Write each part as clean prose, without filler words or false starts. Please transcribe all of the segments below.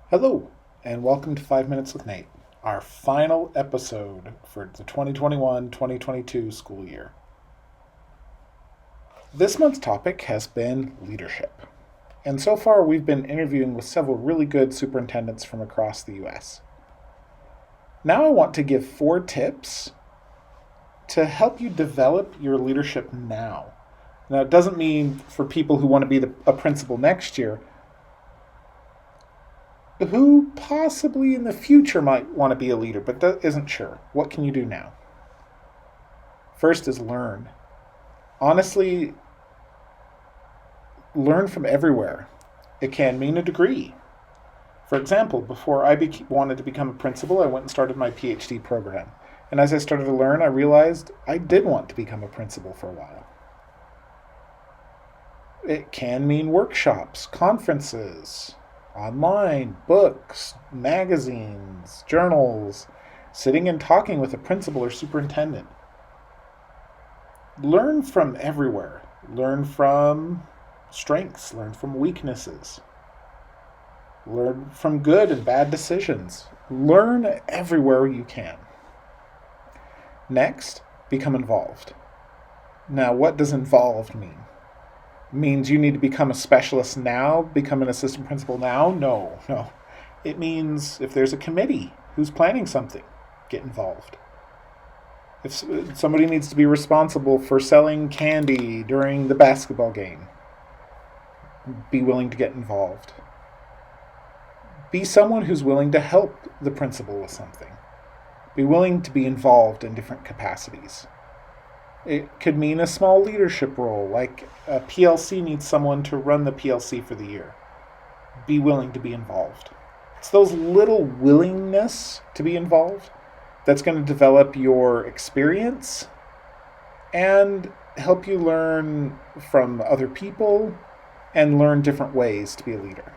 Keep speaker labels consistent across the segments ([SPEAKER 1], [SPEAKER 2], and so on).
[SPEAKER 1] Hello, and welcome to 5 Minutes with Nate, our final episode for the 2021-2022 school year. This month's topic has been leadership, and so far we've been interviewing with several really good superintendents from across the U.S. Now I want to give 4 tips to help you develop your leadership now. Now, it doesn't mean for people who want to be a principal next year, who possibly in the future might want to be a leader but isn't sure. What can you do now? First is learn. Honestly, learn from everywhere. It can mean a degree. For example, before I wanted to become a principal, I went and started my PhD program. And as I started to learn, I realized I did want to become a principal for a while. It can mean workshops, conferences, online, books, magazines, journals, sitting and talking with a principal or superintendent. Learn from everywhere. Learn from strengths, learn from weaknesses. Learn from good and bad decisions. Learn everywhere you can. Next, become involved. Now, what does involved mean? Means you need to become a specialist now, become an assistant principal now? No. It means if there's a committee who's planning something, get involved. If somebody needs to be responsible for selling candy during the basketball game, be willing to get involved. Be someone who's willing to help the principal with something. Be willing to be involved in different capacities. It could mean a small leadership role, like a PLC needs someone to run the PLC for the year. Be willing to be involved. It's those little willingness to be involved that's going to develop your experience and help you learn from other people and learn different ways to be a leader.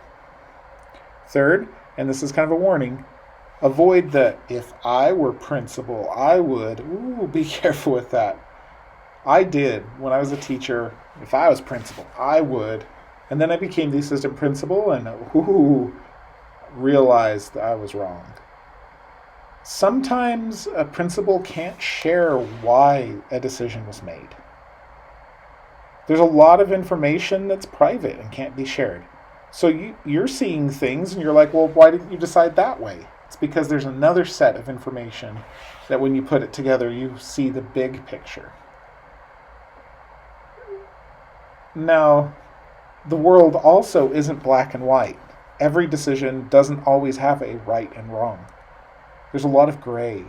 [SPEAKER 1] Third, and this is kind of a warning, avoid the if I were principal, I would. Be careful with that. I did when I was a teacher. If I was principal, I would. And then I became the assistant principal and realized I was wrong. Sometimes a principal can't share why a decision was made. There's a lot of information that's private and can't be shared. So you're seeing things and you're like, well, why didn't you decide that way? It's because there's another set of information that when you put it together, you see the big picture. Now, the world also isn't black and white. Every decision doesn't always have a right and wrong. There's a lot of gray.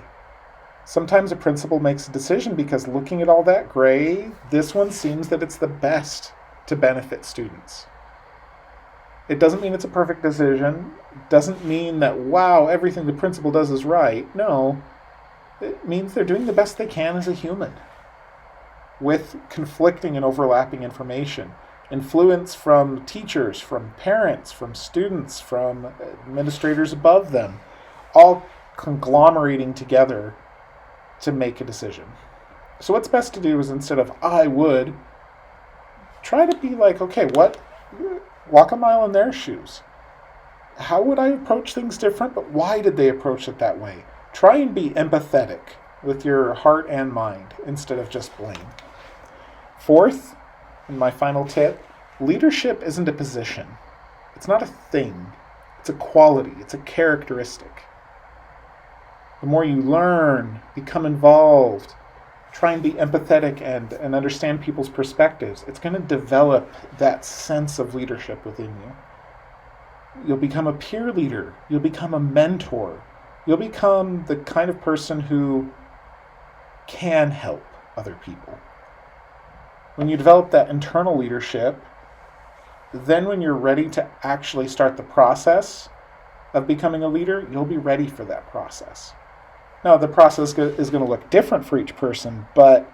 [SPEAKER 1] Sometimes a principal makes a decision because looking at all that gray, this one seems that it's the best to benefit students. It doesn't mean it's a perfect decision. It doesn't mean that, wow, everything the principal does is right. No, it means they're doing the best they can as a human, with conflicting and overlapping information, influence from teachers, from parents, from students, from administrators above them, all conglomerating together to make a decision. So what's best to do is instead of I would, try to be like, okay, walk a mile in their shoes. How would I approach things different, but why did they approach it that way? Try and be empathetic with your heart and mind instead of just blame. Fourth, and my final tip, leadership isn't a position. It's not a thing. It's a quality. It's a characteristic. The more you learn, become involved, try and be empathetic and understand people's perspectives, it's going to develop that sense of leadership within you. You'll become a peer leader. You'll become a mentor. You'll become the kind of person who can help other people. When you develop that internal leadership, then when you're ready to actually start the process of becoming a leader, you'll be ready for that process. Now, the process is going to look different for each person, but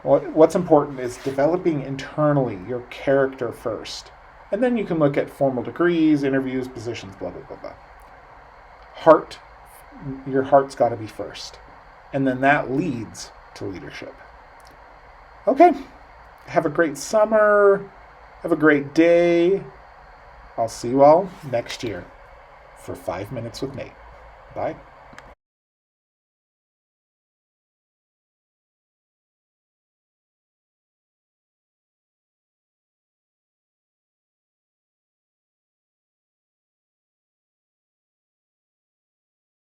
[SPEAKER 1] what's important is developing internally your character first. And then you can look at formal degrees, interviews, positions, blah, blah, blah, blah. Your heart's got to be first. And then that leads to leadership. Okay. Have a great summer. Have a great day. I'll see you all next year. for 5 Minutes with Nate. Bye.